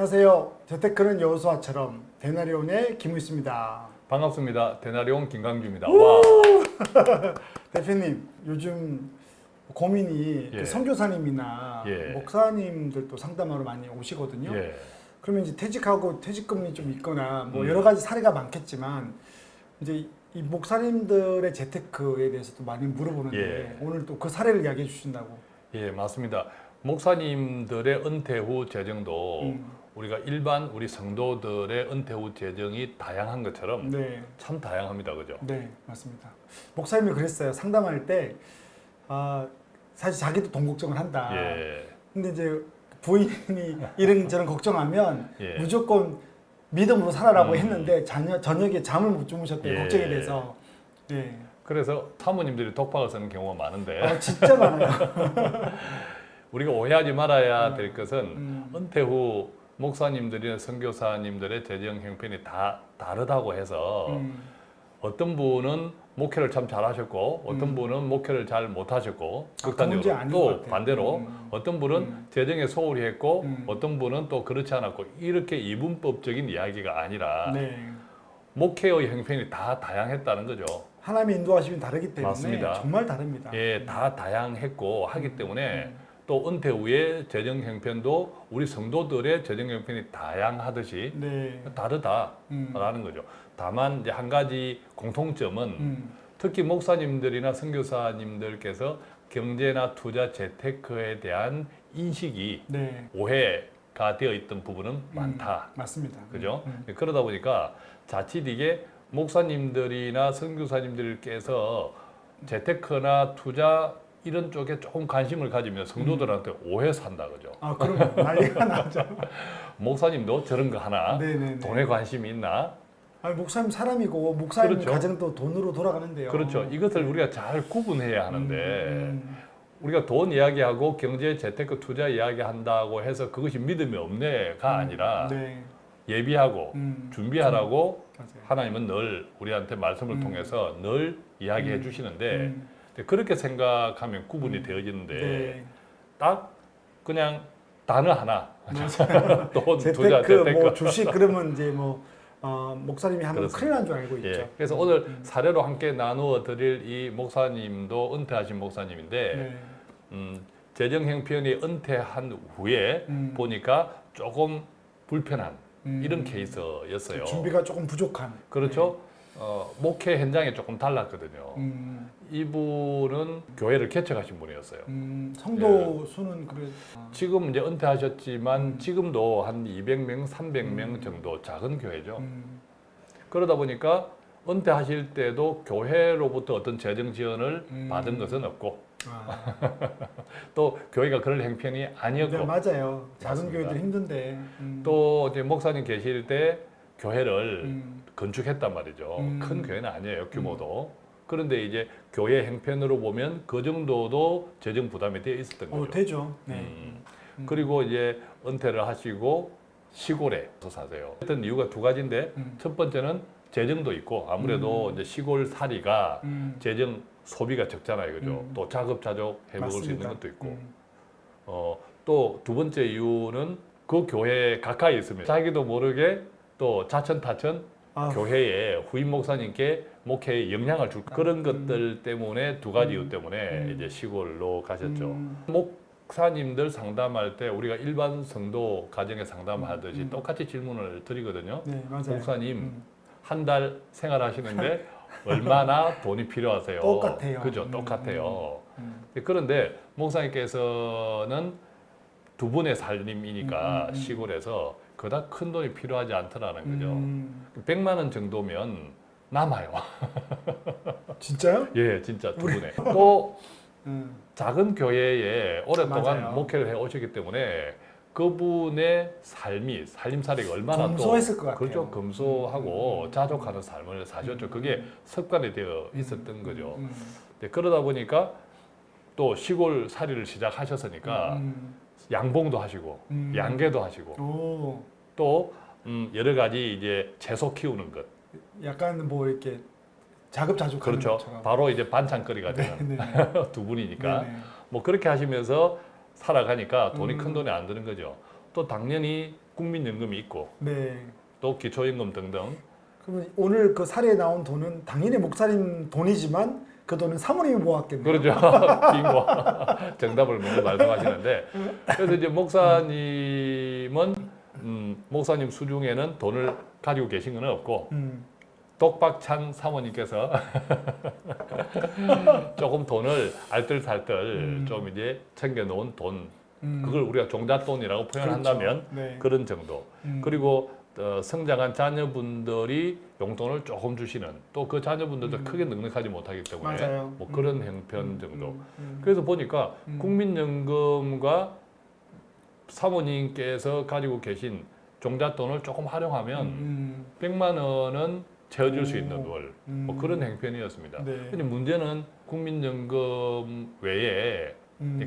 안녕하세요. 재테크는 여호수아처럼 데나리온의 김우있습니다. 반갑습니다. 데나리온 김강주입니다. 우! 와. 대표님, 요즘 고민이 예. 그 선교사님이나 예. 목사님들도 상담하러 많이 오시거든요. 예. 그러면 이제 퇴직하고 퇴직금이 좀 있거나 뭐 음. 여러 가지 사례가 많겠지만 이제 이 목사님들의 재테크에 대해서도 많이 물어보는데 예. 오늘 또 그 사례를 이야기해 주신다고. 예, 맞습니다. 목사님들의 은퇴 후 재정도 우리가 일반 우리 성도들의 은퇴 후 재정이 다양한 것처럼 네. 참 다양합니다. 그죠? 네, 맞습니다. 목사님이 그랬어요. 상담할 때, 사실 자기도 돈 걱정을 한다. 예. 근데 이제 부인이 이런저런 걱정하면 예. 무조건 믿음으로 살아라고 했는데 저녁에 잠을 못 주무셨대요. 예. 걱정이 돼서. 네. 그래서 사모님들이 독박을 쓰는 경우가 많은데 진짜 많아요. 우리가 오해하지 말아야 될 것은 은퇴 후 목사님들이나 선교사님들의 재정 형편이 다 다르다고 해서 어떤 분은 목회를 참 잘하셨고 어떤 분은 목회를 잘 못하셨고 극단적으로 또 반대로 어떤 분은 재정에 소홀히 했고 어떤 분은 또 그렇지 않았고 이렇게 이분법적인 이야기가 아니라 네. 목회의 형편이 다 다양했다는 거죠. 하나님의 인도하심이 다르기 때문에 맞습니다. 정말 다릅니다. 예, 다 다양했고 하기 때문에 또 은퇴 후에 재정 형편도 우리 성도들의 재정 형편이 다양하듯이 네. 다르다라는 거죠. 다만 이제 한 가지 공통점은 특히 목사님들이나 선교사님들께서 경제나 투자, 재테크에 대한 인식이 네. 오해가 되어 있던 부분은 많다. 맞습니다. 그죠? 그러다 보니까 자칫 이게 목사님들이나 선교사님들께서 재테크나 투자 이런 쪽에 조금 관심을 가지면 성도들한테 오해 산다 그죠? 그럼 난리가 나죠. 목사님도 저런 거 하나 네네네. 돈에 관심이 있나? 목사님 사람이고 목사님 그렇죠. 가정도 돈으로 돌아가는데요. 그렇죠. 이것을 우리가 잘 구분해야 하는데 우리가 돈 이야기하고 경제, 재테크, 투자 이야기한다고 해서 그것이 믿음이 없네가 아니라 네. 예비하고 준비하라고 맞아요. 하나님은 늘 우리한테 말씀을 통해서 늘 이야기해 주시는데 그렇게 생각하면 구분이 되어지는데 네. 딱 그냥 단어 하나 돈, 재테크, 투자, 재테크 뭐 주식 그러면 이제 목사님이 하면 그렇습니다. 큰일 난 줄 알고 있죠. 예. 그래서 오늘 사례로 함께 나누어 드릴 이 목사님도 은퇴하신 목사님인데 네. 재정 형편이 은퇴한 후에 보니까 조금 불편한 이런 케이스였어요. 준비가 조금 부족한. 그렇죠. 목회 현장에 조금 달랐거든요. 이분은 교회를 개척하신 분이었어요. 성도 수는 그래. 지금 이제 은퇴하셨지만 지금도 한 200명, 300명 정도 작은 교회죠. 그러다 보니까 은퇴하실 때도 교회로부터 어떤 재정 지원을 받은 것은 없고 또 교회가 그럴 형편이 아니었고 네, 맞아요. 작은 맞습니다. 교회들 힘든데. 또 이제 목사님 계실 때 교회를 건축했단 말이죠. 큰 교회는 아니에요, 규모도. 그런데 이제 교회 형편으로 보면 그 정도도 재정 부담이 되어 있었던 거죠. 되죠. 네. 그리고 이제 은퇴를 하시고 시골에 사세요. 했던 이유가 두 가지인데 첫 번째는 재정도 있고 아무래도 이제 시골 살이가 재정 소비가 적잖아요, 그죠? 또 자급자족 해 먹을 수 있는 것도 있고. 또 두 번째 이유는 그 교회 가까이 있으면 자기도 모르게 또 자천타천 교회에 후임 목사님께 목회에 영향을 줄 그런 것들 때문에 두 가지 이유 때문에 이제 시골로 가셨죠. 목사님들 상담할 때 우리가 일반 성도 가정에 상담하듯이 똑같이 질문을 드리거든요. 네, 맞아요. 목사님 한 달 생활하시는데 얼마나 돈이 필요하세요? 똑같아요. 그죠? 똑같아요. 그런데 목사님께서는 두 분의 살림이니까 시골에서 그다지 큰 돈이 필요하지 않더라는 거죠. 100만 원 정도면 남아요. 진짜요? 예, 진짜 두 분의. 또 작은 교회에 오랫동안 맞아요. 목회를 해 오셨기 때문에 그분의 살림살이가 얼마나 검소했을 또 것 같아요. 그렇죠. 검소하고 자족하는 삶을 사셨죠. 그게 습관이 되어 있었던 거죠. 네, 그러다 보니까 또 시골 살이를 시작하셨으니까 양봉도 하시고 양계도 하시고 또 여러 여러 가지 이제 채소 키우는 것. 약간 뭐 이렇게 자급자족하는 그렇죠. 것처럼. 바로 이제 반찬거리가 되는 네. 두 분이니까 네네. 뭐 그렇게 하시면서 살아가니까 돈이 큰 돈이 안 드는 거죠. 또 당연히 국민연금이 있고 네. 또 기초연금 등등. 그러면 오늘 그 사례에 나온 돈은 당연히 목사님 돈이지만 그 돈은 사모님이 모았겠네요. 그렇죠. 빙고. 정답을 먼저 말씀하시는데 그래서 이제 목사님은 목사님 수중에는 돈을 가지고 계신 건 없고 독박찬 사모님께서 조금 돈을 알뜰살뜰 좀 이제 챙겨놓은 돈 그걸 우리가 종잣돈이라고 표현한다면 그렇죠. 네. 그런 정도. 그리고 성장한 자녀분들이 용돈을 조금 주시는 또 그 자녀분들도 크게 넉넉하지 못하기 때문에 맞아요. 뭐 그런 형편 정도. 그래서 보니까 국민연금과 사모님께서 가지고 계신 종잣돈을 조금 활용하면 100만 원은 채워줄 수 있는 월, 뭐 그런 행편이었습니다. 네. 근데 문제는 국민연금 외에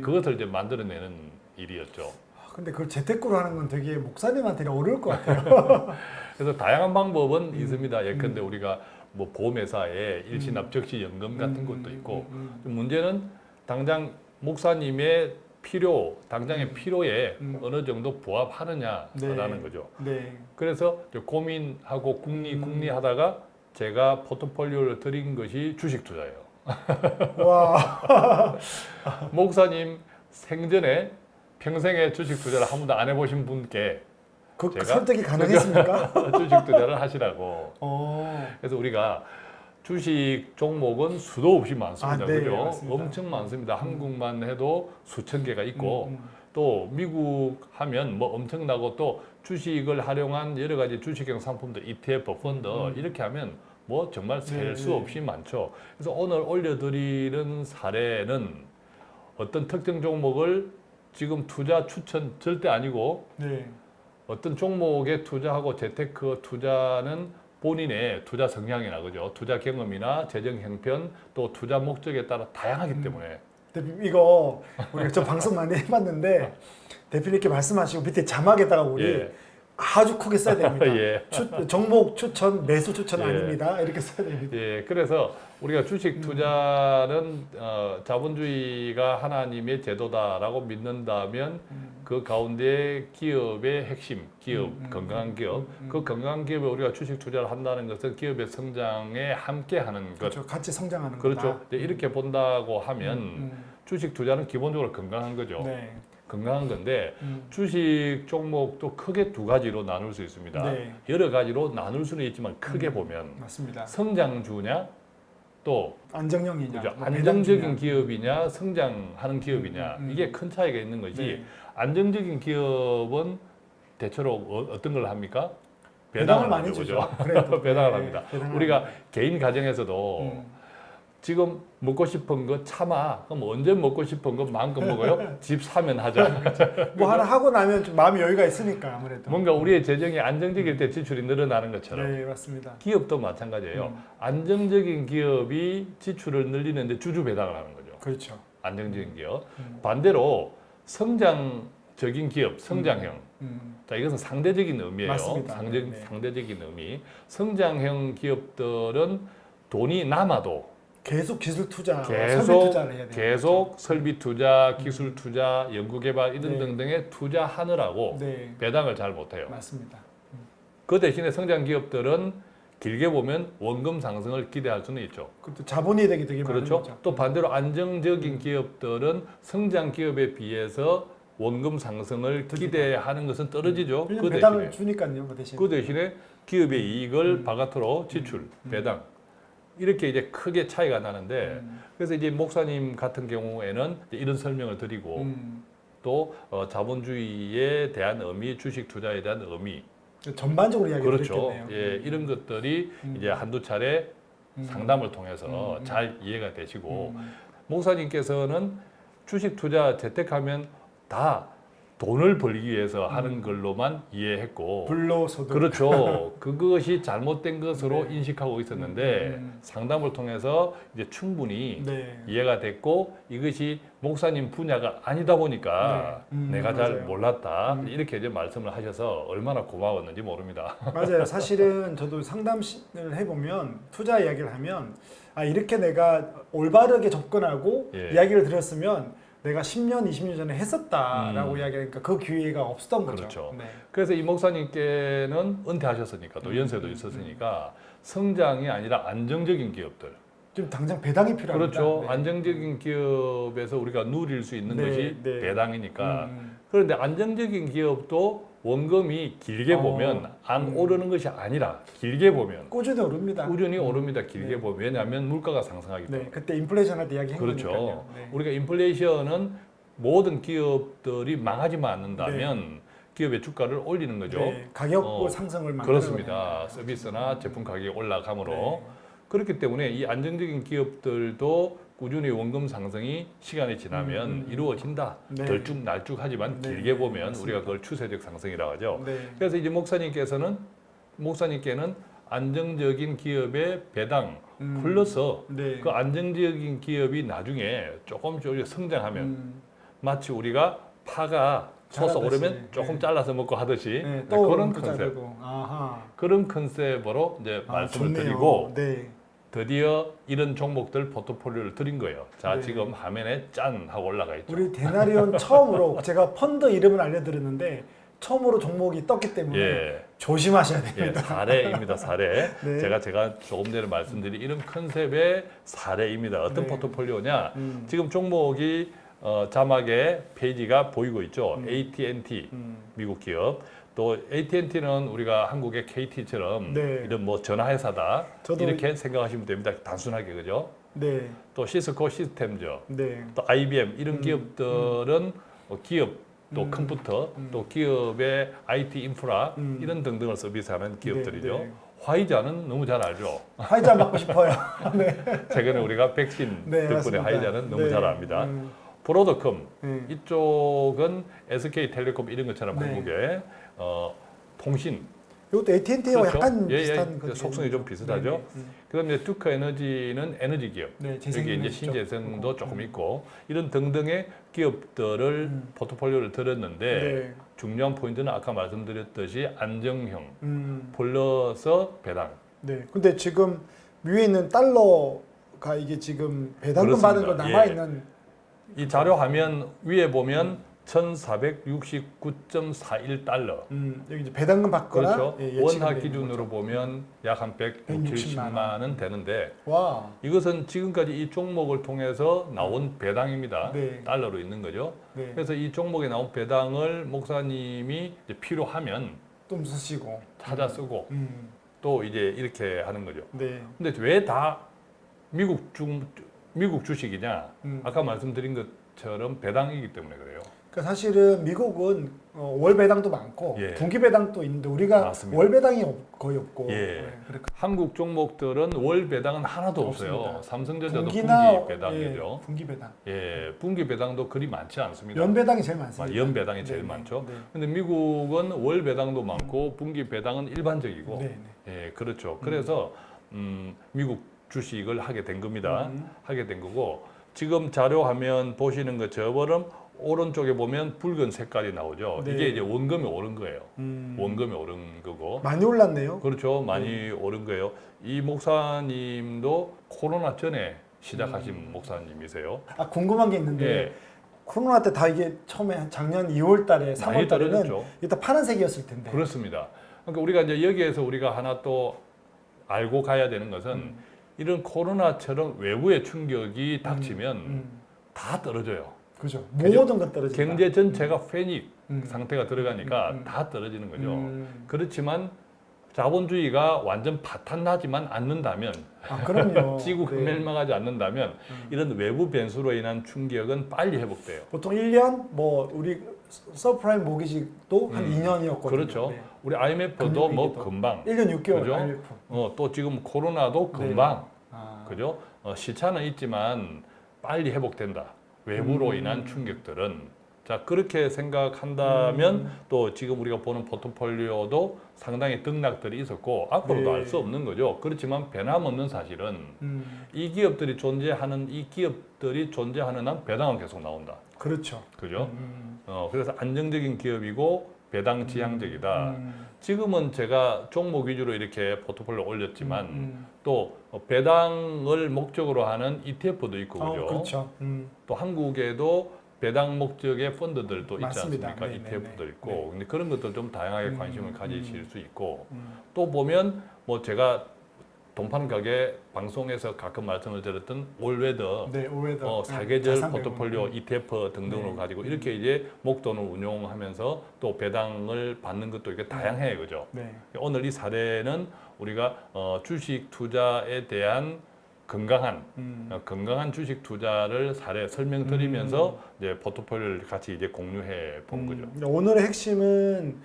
그것을 이제 만들어내는 일이었죠. 근데 그걸 재테크로 하는 건 되게 목사님한테는 어려울 것 같아요. 그래서 다양한 방법은 있습니다. 예컨대 우리가 뭐 보험회사에 일시납 적시연금 같은 것도 있고 문제는 당장 목사님의 필요, 당장의 필요에 어느 정도 부합하느냐라는 네. 거죠. 네. 그래서 이제 고민하고 궁리하다가 제가 포트폴리오를 드린 것이 주식 투자예요. 와. 목사님 생전에 평생에 주식 투자를 한 번도 안 해보신 분께 그 제가 설득이 가능했습니까? 주식 투자를 하시라고. 어. 그래서 우리가 주식 종목은 수도 없이 많습니다. 아, 네, 그죠? 맞습니다. 엄청 많습니다. 한국만 해도 수천 개가 있고 또 미국 하면 뭐 엄청나고 또 주식을 활용한 여러 가지 주식형 상품들, ETF, 펀드 이렇게 하면 뭐 정말 셀 수 없이 많죠. 그래서 오늘 올려드리는 사례는 어떤 특정 종목을 지금 투자 추천 절대 아니고 네. 어떤 종목에 투자하고 재테크 투자는 본인의 투자 성향이나 그죠? 투자 경험이나 재정 형편 또 투자 목적에 따라 다양하기 때문에 대표님 이거 우리가 저 방송 많이 해봤는데 대표님 이렇게 말씀하시고 밑에 자막에다가 우리 예. 아주 크게 써야 됩니다. 예. 종목 추천, 매수 추천 예. 아닙니다. 이렇게 써야 됩니다. 예, 그래서 우리가 주식 투자는 자본주의가 하나님의 제도다라고 믿는다면 그 가운데 기업의 핵심, 기업, 건강한 기업, 그 건강한 기업에 우리가 주식 투자를 한다는 것은 기업의 성장에 함께하는 것. 그렇죠. 같이 성장하는 그렇죠. 거다. 이제 이렇게 본다고 하면 주식 투자는 기본적으로 건강한 거죠. 네. 건강한 건데 주식 종목도 크게 두 가지로 나눌 수 있습니다. 네. 여러 가지로 나눌 수는 있지만 크게 보면 맞습니다. 성장주냐 또 안정형이냐, 그죠? 뭐 안정적인 배당주냐. 기업이냐 성장하는 기업이냐 이게 큰 차이가 있는 거지. 네. 안정적인 기업은 대체로 어떤 걸 합니까? 배당을 많이 하죠, 주죠. 그죠? 그래도. 배당을 네, 합니다. 배당을 우리가 합니다. 개인 가정에서도 지금 먹고 싶은 거 참아. 그럼 언제 먹고 싶은 거 마음껏 먹어요? 집 사면 하자. 뭐 하나 하고 나면 좀 마음의 여유가 있으니까 아무래도. 뭔가 우리의 재정이 안정적일 때 지출이 늘어나는 것처럼 네, 맞습니다. 기업도 마찬가지예요. 안정적인 기업이 지출을 늘리는데 주주 배당을 하는 거죠. 그렇죠. 안정적인 기업. 반대로 성장적인 기업, 성장형. 자, 이것은 상대적인 의미예요. 맞습니다. 네. 상대적인 의미. 성장형 기업들은 돈이 남아도 계속 기술 투자, 설비 투자를 해야 돼요. 계속 설비 투자, 기술 투자, 연구 개발 이런 네. 등등에 투자하느라고 네, 배당을 잘 못해요. 맞습니다. 그 대신에 성장 기업들은 길게 보면 원금 상승을 기대할 수는 있죠. 그것도 자본이 되게 많은 그렇죠. 거죠. 또 반대로 안정적인 기업들은 성장 기업에 비해서 원금 상승을 기대하는 것은 떨어지죠. 왜냐면 그 배당을 대신에 주니까요. 그 대신. 그 대신에 기업의 이익을 바깥으로 지출, 배당 이렇게 이제 크게 차이가 나는데 그래서 이제 목사님 같은 경우에는 이런 설명을 드리고 또 자본주의에 대한 의미, 주식 투자에 대한 의미 전반적으로 이야기를 그렇죠. 드렸겠네요. 예, 이런 것들이 이제 한두 차례 상담을 통해서 잘 이해가 되시고 목사님께서는 주식 투자 재테크하면 다 돈을 벌기 위해서 하는 걸로만 이해했고 불로소득. 그렇죠. 그것이 잘못된 것으로 네. 인식하고 있었는데 상담을 통해서 이제 충분히 네. 이해가 됐고 이것이 목사님 분야가 아니다 보니까 네. 내가 잘 맞아요. 몰랐다 이렇게 이제 말씀을 하셔서 얼마나 고마웠는지 모릅니다. 맞아요. 사실은 저도 상담을 해보면 투자 이야기를 하면 아 이렇게 내가 올바르게 접근하고 예. 이야기를 드렸으면 내가 10년, 20년 전에 했었다라고 이야기하니까 그 기회가 없었던 거죠. 그렇죠. 네. 그래서 이 목사님께는 은퇴하셨으니까 또 연세도 있었으니까 성장이 아니라 안정적인 기업들. 좀 당장 배당이 필요합니다. 그렇죠. 네. 안정적인 기업에서 우리가 누릴 수 있는 네, 것이 네. 배당이니까. 그런데 안정적인 기업도 원금이 길게 보면 안 오르는 것이 아니라 길게 보면 꾸준히 오릅니다. 꾸준히 오릅니다. 길게 네. 보면. 왜냐하면 물가가 상승하기 때문에. 네, 그때 인플레이션 할 때 이야기한 그렇죠. 거니까요. 네. 우리가 인플레이션은 모든 기업들이 망하지만 않는다면 기업의 주가를 올리는 거죠. 네, 가격 상승을 만들어내는 그렇습니다. 거예요. 서비스나 제품 가격이 올라가므로. 네. 그렇기 때문에 이 안정적인 기업들도 꾸준히 원금 상승이 시간이 지나면 이루어진다. 네. 들쭉날쭉하지만 네. 길게 보면 맞습니다. 우리가 그걸 추세적 상승이라고 하죠. 네. 그래서 이제 목사님께는 안정적인 기업의 배당 플러스 네. 그 안정적인 기업이 나중에 조금 성장하면 마치 우리가 파가 솟아오르면 자라듯이, 조금 네. 잘라서 먹고 하듯이 네, 또 그런 그 컨셉. 자르고. 아하. 그런 컨셉으로 이제 말씀을 좋네요. 드리고 네. 드디어 이런 종목들 포트폴리오를 드린 거예요. 자, 네. 지금 화면에 짠 하고 올라가 있죠. 우리 데나리온 처음으로 제가 펀드 이름을 알려드렸는데 처음으로 종목이 떴기 때문에 예, 조심하셔야 예, 됩니다. 사례입니다. 사례. 네. 제가 조금 전에 말씀드린 이런 컨셉의 사례입니다. 어떤 네. 포트폴리오냐? 지금 종목이 자막에 페이지가 보이고 있죠. AT&T 미국 기업. 또 AT&T는 우리가 한국의 KT처럼 네. 이런 뭐 전화회사다 저도 이렇게 생각하시면 됩니다. 단순하게 그죠? 네. 또 시스코 시스템즈, 네. 또 IBM 이런 기업들은 기업 또 컴퓨터 또 기업의 IT 인프라 이런 등등을 서비스하는 기업들이죠. 네. 화이자는 너무 잘 알죠. 화이자 맞고 싶어요. 네. 최근에 우리가 백신 네, 덕분에 맞습니다. 화이자는 너무 네. 잘 압니다. 브로드컴 네. 이쪽은 SK텔레콤 이런 것처럼 네. 한국의 통신 이것도 AT&T와 그렇죠? 약간 예, 비슷한 예. 속성이 좀 비슷하죠. 그다음에 듀크 에너지는 에너지 기업. 네, 여기 재생에너지 이제 쪽. 신재생도 조금 있고 이런 등등의 기업들을 포트폴리오를 들었는데 네. 중요한 포인트는 아까 말씀드렸듯이 안정형 음. 플러스 배당. 네. 근데 지금 위에 있는 달러가 이게 지금 배당금 받은 거 그렇습니다. 남아 있는 이 자료 화면 위에 보면 1,469.41달러. 여기 이제 배당금 받거나 그렇죠. 예, 예측이 원화 되는 기준으로 거죠. 보면 약 한 160만 원 되는데 와. 이것은 지금까지 이 종목을 통해서 나온 배당입니다. 네. 달러로 있는 거죠. 네. 그래서 이 종목에 나온 배당을 목사님이 이제 필요하면 좀 쓰시고. 찾아 쓰고 또 이제 이렇게 하는 거죠. 네. 근데 왜 다 미국 주식이냐? 아까 말씀드린 것처럼 배당이기 때문에 그래요. 그러니까 사실은 미국은 월 배당도 많고 예. 분기 배당도 있는데 우리가 맞습니다. 월 배당이 거의 없고. 예. 네, 그러니까 한국 종목들은 월 배당은 하나도 없어요. 없습니다. 삼성전자도 분기나 분기 배당이죠. 예, 분기 배당. 예, 분기 배당도 그리 많지 않습니다. 연 배당이 제일 많습니다. 연 배당이 제일 네, 많죠. 네. 근데 미국은 월 배당도 많고 분기 배당은 일반적이고, 네, 예, 그렇죠. 그래서 미국 주식을 하게 된 겁니다. 하게 된 거고 지금 자료 화면 보시는 것처럼 오른쪽에 보면 붉은 색깔이 나오죠. 네. 이게 이제 원금이 오른 거예요. 원금이 오른 거고. 많이 올랐네요. 그렇죠. 많이 오른 거예요. 이 목사님도 코로나 전에 시작하신 목사님이세요. 아 궁금한 게 있는데 예. 코로나 때 다 이게 처음에 한 작년 2월 달에 3월 달에는 떨어졌죠. 일단 파란색이었을 텐데. 그렇습니다. 그러니까 우리가 이제 여기에서 우리가 하나 또 알고 가야 되는 것은 이런 코로나처럼 외부의 충격이 닥치면 다 떨어져요. 그죠. 그죠? 모든 것 떨어진다. 경제 전체가 패닉 음. 상태가 들어가니까 다 떨어지는 거죠. 음. 그렇지만 자본주의가 완전 파탄나지만 않는다면 아 그럼요. 지구가 네. 멸망하지 않는다면 이런 외부 변수로 인한 충격은 빨리 회복돼요. 보통 1년 뭐 우리 서프라임 모기지도 한 2년이었거든요. 그렇죠. 네. 우리 IMF도 뭐 금융위기도. 금방 1년 6개월 그죠? IMF. 또 지금 코로나도 금방 아. 그죠? 시차는 있지만 빨리 회복된다. 외부로 인한 충격들은 자 그렇게 생각한다면 또 지금 우리가 보는 포트폴리오도 상당히 등락들이 있었고 앞으로도 네. 알 수 없는 거죠. 그렇지만 변함없는 사실은 이 기업들이 존재하는 한 배당은 계속 나온다. 그렇죠. 그죠? 그래서 안정적인 기업이고 배당 지향적이다. 지금은 제가 종목 위주로 이렇게 포트폴리오 올렸지만 또 배당을 목적으로 하는 ETF도 있고 그죠? 그렇죠. 또 한국에도 배당 목적의 펀드들도 있지 맞습니다. 않습니까? 네, 네, ETF도 네. 있고. 네. 근데 그런 것들 좀 다양하게 관심을 가지실 수 있고. 음. 또 보면 뭐 제가 돈 파는 가게 방송에서 가끔 말씀을 드렸던 올웨더 네, 올해도 사계절 자산 포트폴리오 배분. ETF 등등으로 네. 가지고 이렇게 이제 목돈을 운용하면서 또 배당을 받는 것도 이게 다양해요, 그죠? 네. 오늘 이 사례는 우리가 주식 투자에 대한 건강한 건강한 주식 투자를 사례 설명드리면서 이제 포트폴리오를 같이 이제 공유해 본 거죠. 오늘의 핵심은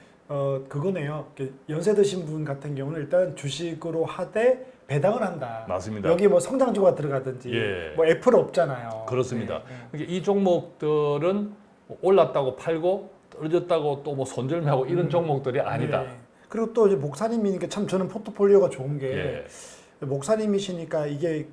그거네요. 이렇게 연세 드신 분 같은 경우는 일단 주식으로 하되 배당을 한다. 맞습니다. 여기 뭐 성장주가 들어가든지 예. 뭐 애플 없잖아요. 그렇습니다. 네, 네. 그러니까 이 종목들은 올랐다고 팔고 떨어졌다고 또 뭐 손절매하고 이런 종목들이 아니다. 네. 그리고 또 이제 목사님이니까 참 저는 포트폴리오가 좋은 게 예. 목사님이시니까 이게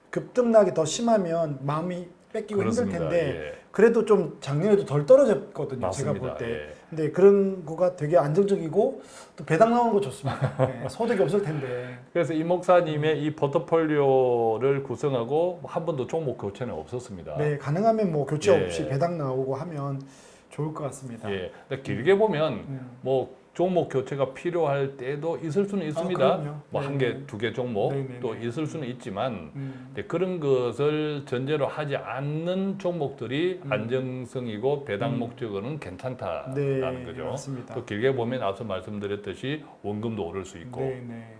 급등락이 더 심하면 마음이 뺏기고 그렇습니다. 힘들 텐데 예. 그래도 좀 작년에도 덜 떨어졌거든요. 맞습니다. 제가 볼 때. 예. 근데 그런 거가 되게 안정적이고 또 배당 나오는 거 좋습니다. 네, 소득이 없을 텐데. 그래서 이 목사님의 이 포트폴리오를 구성하고 한 번도 종목 교체는 없었습니다. 네, 가능하면 뭐 교체 예. 없이 배당 나오고 하면 좋을 것 같습니다. 예. 근데 길게 보면 뭐 종목 교체가 필요할 때도 있을 수는 있습니다. 그럼요. 뭐 한 네네. 개, 두 개 종목 네네네. 또 있을 수는 있지만 근데 그런 것을 전제로 하지 않는 종목들이 안정성이고 배당 목적으로는 괜찮다라는 네, 거죠. 맞습니다. 또 길게 보면 앞서 말씀드렸듯이 원금도 오를 수 있고 네, 네.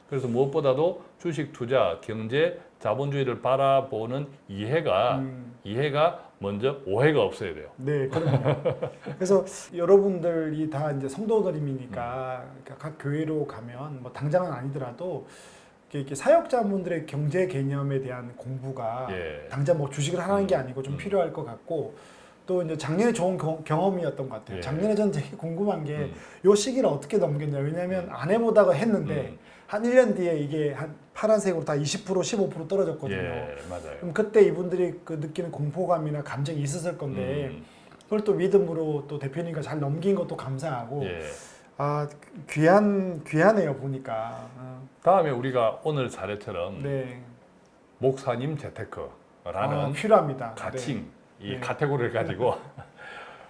그래서 무엇보다도 주식 투자, 경제, 자본주의를 바라보는 이해가 먼저 오해가 없어야 돼요. 네, 그럼요. 그래서 여러분들이 다 이제 성도들이니까 각 교회로 가면 뭐 당장은 아니더라도 이렇게 사역자분들의 경제 개념에 대한 공부가 예. 당장 뭐 주식을 하라는 게 아니고 좀 필요할 것 같고 또 이제 작년에 좋은 경험이었던 것 같아요. 예. 작년에 전 되게 궁금한 게 요 시기를 어떻게 넘겼냐. 왜냐하면 안 해보다가 했는데 한 1년 뒤에 이게 한 파란색으로 다 20% 15% 떨어졌거든요. 예, 맞아요. 그럼 그때 이분들이 그 느끼는 공포감이나 감정이 있었을 건데 그걸 또 믿음으로 또 대표님과 잘 넘긴 것도 감사하고 예. 아 귀하네요 보니까. 다음에 우리가 오늘 사례처럼 네. 목사님 재테크라는 필요합니다. 가칭, 이 네. 카테고리를 가지고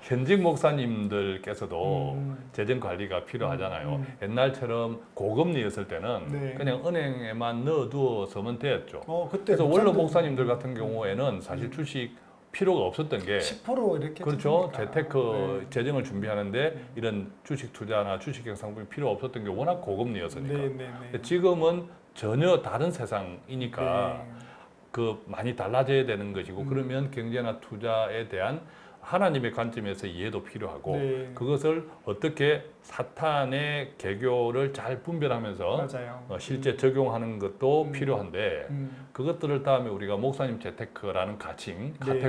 현직 목사님들께서도 재정 관리가 필요하잖아요. 옛날처럼 고금리였을 때는 네. 그냥 은행에만 넣어두어서면 됐죠. 그때 그래서 원로 목사님들- 목사님들 같은 경우에는 사실 주식 필요가 없었던 게 10% 이렇게 그렇죠. 줍니까? 재테크 재정을 준비하는데 이런 주식 투자나 주식형 상품이 필요 없었던 게 워낙 고금리였으니까. 네, 네, 네. 지금은 전혀 다른 세상이니까 네. 그 많이 달라져야 되는 것이고 그러면 경제나 투자에 대한 하나님의 관점에서 이해도 필요하고 네. 그것을 어떻게 사탄의 개교를 잘 분별하면서 맞아요. 실제 적용하는 것도 필요한데 음. 그것들을 다음에 우리가 목사님 재테크라는 가칭 네.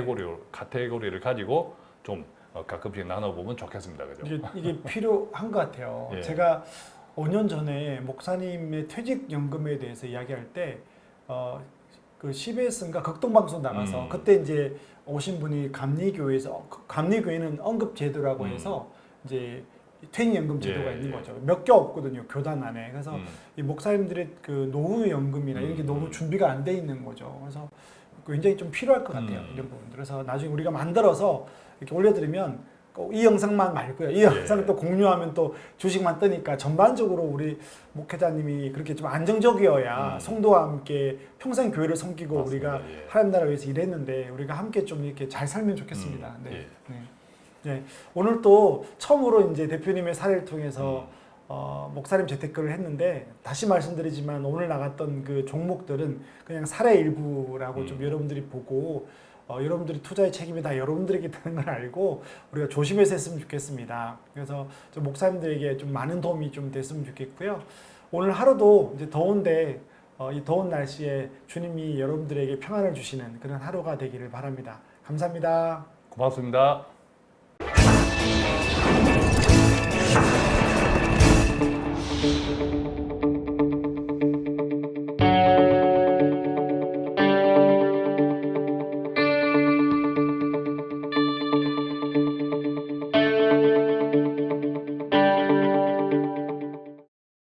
카테고리를 가지고 좀 가끔씩 나눠보면 좋겠습니다. 그죠? 이게 필요한 것 같아요. 예. 제가 5년 전에 목사님의 퇴직연금에 대해서 이야기할 때, 그 CBS인가 극동방송 나가서 그때 이제 오신 분이 감리교회에서 감리교회는 언급제도라고 해서 이제 퇴직연금 제도가 예, 있는 예. 거죠. 몇 개 없거든요, 교단 안에. 그래서 이 목사님들의 그 노후연금이나 이런 게 너무 준비가 안 돼 있는 거죠. 그래서 굉장히 좀 필요할 것 같아요, 이런 부분들. 그래서 나중에 우리가 만들어서 이렇게 올려드리면 꼭 이 영상만 말고요. 이 영상을 또 공유하면 또 주식만 뜨니까 전반적으로 우리 목회자님이 그렇게 좀 안정적이어야 성도와 함께 평생 교회를 섬기고 맞습니다. 우리가 예. 하나님 나라 위해서 일했는데 우리가 함께 좀 이렇게 잘 살면 좋겠습니다. 네. 예. 네. 네. 오늘 또 처음으로 이제 대표님의 사례를 통해서 목사님 재테크를 했는데 다시 말씀드리지만 오늘 나갔던 그 종목들은 그냥 사례 일부라고 좀 여러분들이 보고 여러분들이 투자의 책임이 다 여러분들에게 되는 걸 알고 우리가 조심해서 했으면 좋겠습니다. 그래서 좀 목사님들에게 좀 많은 도움이 좀 됐으면 좋겠고요. 오늘 하루도 이제 더운데 이 더운 날씨에 주님이 여러분들에게 평안을 주시는 그런 하루가 되기를 바랍니다. 감사합니다. 고맙습니다.